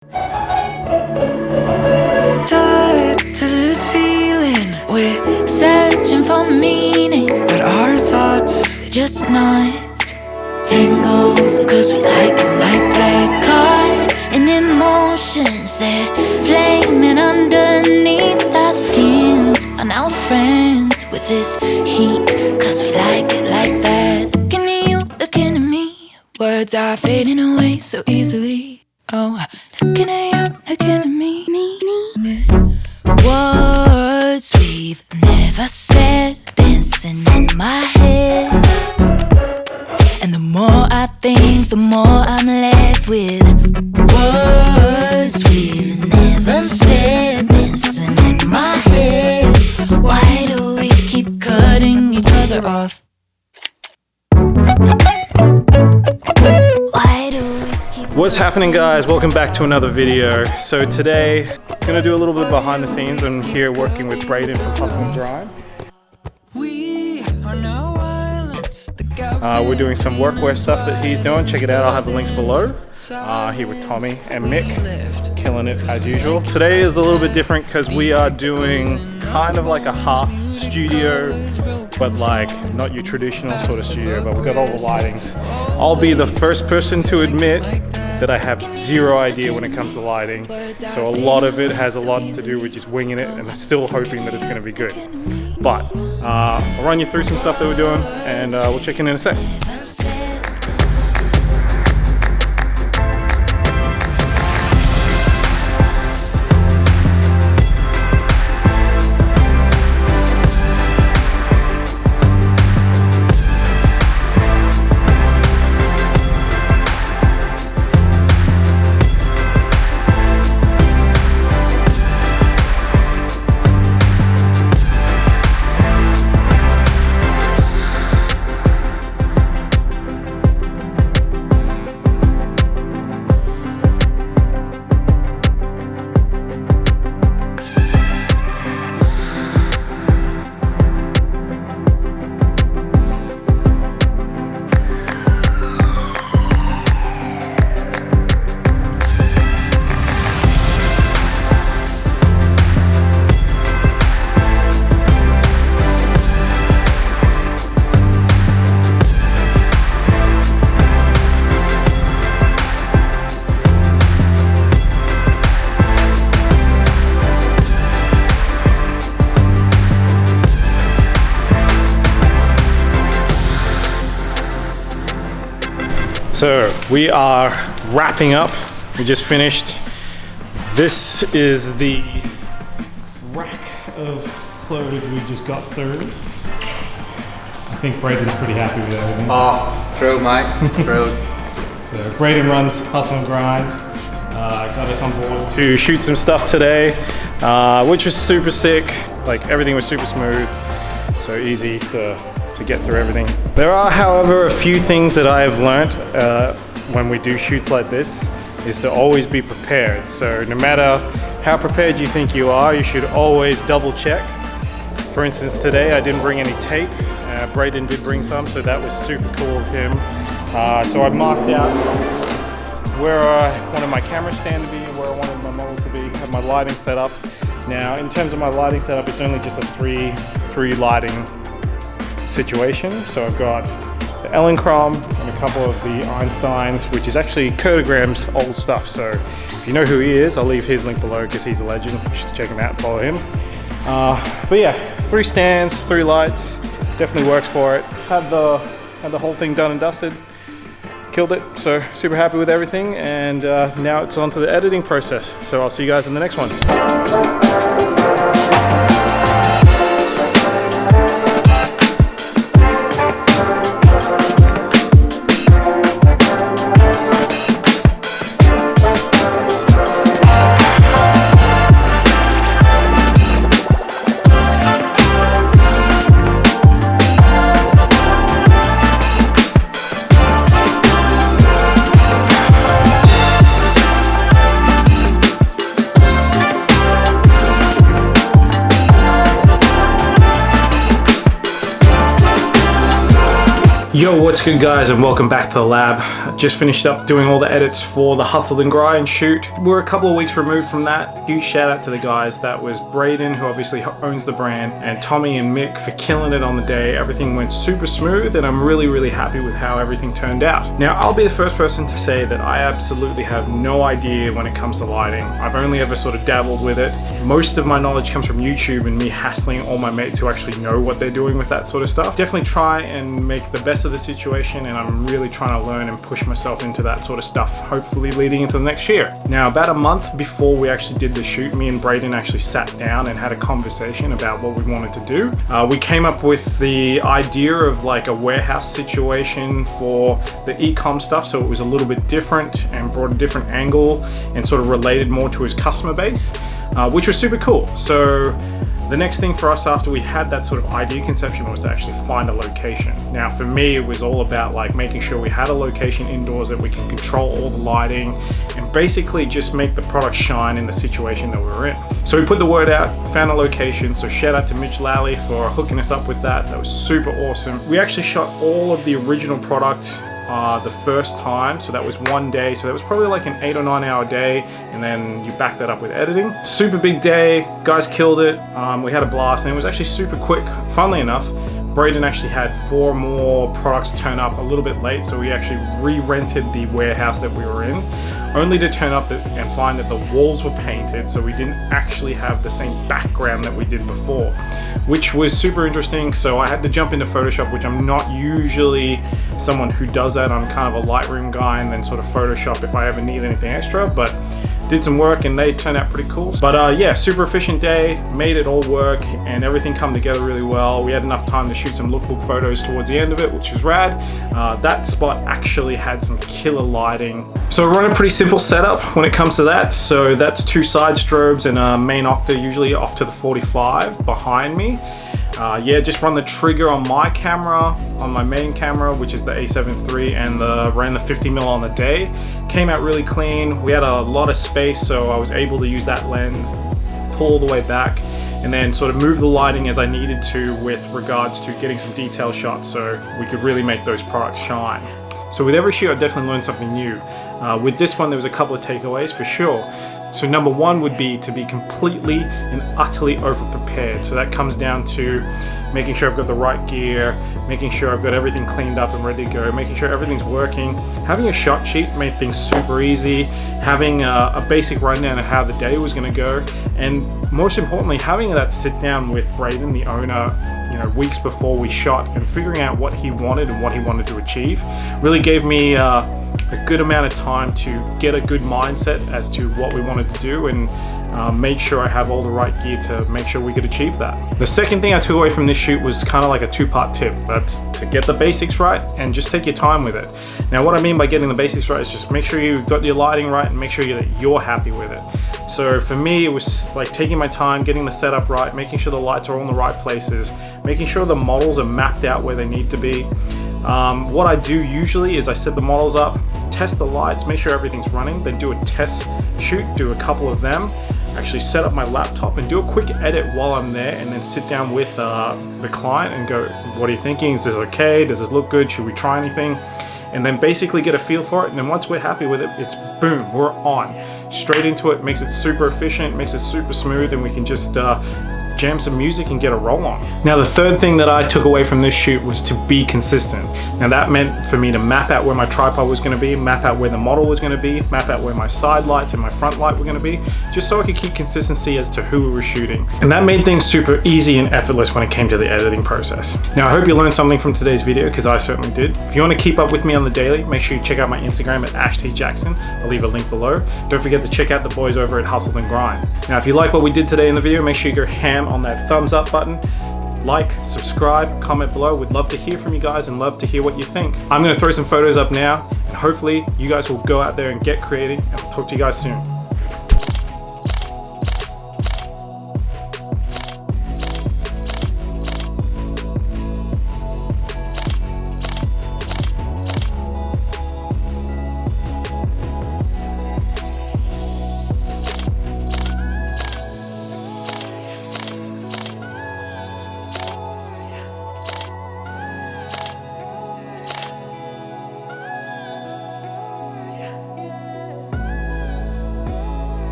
Tied to this feeling, we're searching for meaning, but our thoughts, they're just knots. Tingle, cause we like it like that. Caught in emotions, they're flaming underneath our skins. Are now friends with this heat, cause we like it like that. Looking at you, looking at me, words are fading away so easily. Oh, looking at you, looking at me. Words we've never said, dancing in my head. And the more I think, the more I'm left with. Words we've never said, dancing in my head. Why do we keep cutting each other off? Why do we keep... What's happening, guys? Welcome back to another video. So today, I'm gonna do a little bit behind the scenes. I'm here working with Braden from Hustle and Grind. We're doing some workwear stuff that he's doing. Check it out, I'll have the links below. Here with Tommy and Mick, killing it as usual. Today is a little bit different because we are doing kind of like a half studio, but like not your traditional sort of studio, but we've got all the lightings. I'll be the first person to admit that I have zero idea when it comes to lighting. So a lot of it has a lot to do with just winging it and still hoping that it's gonna be good. But I'll run you through some stuff that we're doing and we'll check in a sec. So we are wrapping up. We just finished. This is the rack of clothes we just got through. I think Braden's pretty happy with everything. Oh, thrilled, mate. Thrilled. So Braden runs Hustle and Grind. Got us on board to shoot some stuff today, which was super sick. Like everything was super smooth, so easy to get through everything. There are, however, a few things that I have learned when we do shoots like this, is to always be prepared. So no matter how prepared you think you are, you should always double check. For instance, today I didn't bring any tape. Braden did bring some, so that was super cool of him. So I marked out where I wanted my camera stand to be, where I wanted my model to be, have my lighting set up. Now, in terms of my lighting setup, it's only just a three lighting situation. So I've got the Elenchrom and a couple of the Einsteins, which is actually Codogram's old stuff. So if you know who he is, I'll leave his link below because he's a legend. You should check him out and follow him. But yeah, 3 stands, 3 lights, definitely works for it. Had the whole thing done and dusted. Killed it, so super happy with everything, and now it's on to the editing process. So I'll see you guys in the next one. Yo, what's good guys, and welcome back to the lab. Just finished up doing all the edits for the Hustle and Grind shoot. We're a couple of weeks removed from that. Huge shout out to the guys. That was Braden, who obviously owns the brand, and Tommy and Mick for killing it on the day. Everything went super smooth and I'm really happy with how everything turned out. Now, I'll be the first person to say that I absolutely have no idea when it comes to lighting. I've only ever sort of dabbled with it. Most of my knowledge comes from YouTube and me hassling all my mates who actually know what they're doing with that sort of stuff. Definitely try and make the best of the situation, and I'm really trying to learn and push myself into that sort of stuff, hopefully leading into the next year. Now, about a month before we actually did the shoot, me and Braden actually sat down and had a conversation about what we wanted to do. We came up with the idea of like a warehouse situation for the e-com stuff, so it was a little bit different and brought a different angle and sort of related more to his customer base, which was super cool. So the next thing for us after we had that sort of idea conception was to actually find a location. Now for me, it was all about like making sure we had a location indoors that we can control all the lighting and basically just make the product shine in the situation that we were in. So we put the word out, found a location. So shout out to Mitch Lally for hooking us up with that. That was super awesome. We actually shot all of the original product the first time, so that was one day, so that was probably like an 8 or 9 hour day, and then you back that up with editing. Super big day, guys killed it. We had a blast and it was actually super quick. Funnily enough, Braden actually had 4 more products turn up a little bit late, so we actually re-rented the warehouse that we were in, only to turn up and find that the walls were painted, so we didn't actually have the same background that we did before, which was super interesting. So I had to jump into Photoshop, which I'm not usually someone who does that. I'm kind of a Lightroom guy and then sort of Photoshop if I ever need anything extra, but did some work and they turned out pretty cool. But yeah, super efficient day, made it all work and everything come together really well. We had enough time to shoot some lookbook photos towards the end of it, which was rad. That spot actually had some killer lighting. So I run a pretty simple setup when it comes to that. So that's 2 side strobes and a main octa, usually off to the 45 behind me. Yeah, just run the trigger on my camera, on my main camera, which is the A7 III, and ran the 50mm on the day. Came out really clean. We had a lot of space, so I was able to use that lens, pull all the way back, and then sort of move the lighting as I needed to with regards to getting some detail shots so we could really make those products shine. So with every shoot, I definitely learned something new. With this one, there was a couple of takeaways for sure. So number one would be to be completely and utterly over-prepared. So that comes down to making sure I've got the right gear, making sure I've got everything cleaned up and ready to go, making sure everything's working. Having a shot sheet made things super easy, having a basic rundown of how the day was gonna go, and most importantly, having that sit down with Braden, the owner, weeks before we shot, and figuring out what he wanted and what he wanted to achieve really gave me a good amount of time to get a good mindset as to what we wanted to do, and made sure I have all the right gear to make sure we could achieve that. The second thing I took away from this shoot was kind of like a 2-part tip. That's to get the basics right and just take your time with it. Now what I mean by getting the basics right is just make sure you've got your lighting right and make sure that you're happy with it. So for me, it was like taking my time, getting the setup right, making sure the lights are all in the right places, making sure the models are mapped out where they need to be. What I do usually is I set the models up, test the lights, make sure everything's running, then do a test shoot, do a couple of them, actually set up my laptop and do a quick edit while I'm there, and then sit down with the client and go, what are you thinking? Is this okay? Does this look good? Should we try anything? And then basically get a feel for it. And then once we're happy with it, it's boom, we're on. Straight into it, makes it super efficient, makes it super smooth, and we can just jam some music and get a roll on. Now the third thing that I took away from this shoot was to be consistent. Now that meant for me to map out where my tripod was going to be, map out where the model was going to be, map out where my side lights and my front light were going to be, just so I could keep consistency as to who we were shooting. And that made things super easy and effortless when it came to the editing process. Now I hope you learned something from today's video, because I certainly did. If you want to keep up with me on the daily, make sure you check out my Instagram at @AshTJackson. I'll leave a link below. Don't forget to check out the boys over at Hustle and Grind. Now if you like what we did today in the video, make sure you go ham on that thumbs up button. Like, subscribe, comment below. We'd love to hear from you guys and love to hear what you think. I'm going to throw some photos up now, and hopefully you guys will go out there and get creating, and I'll talk to you guys soon.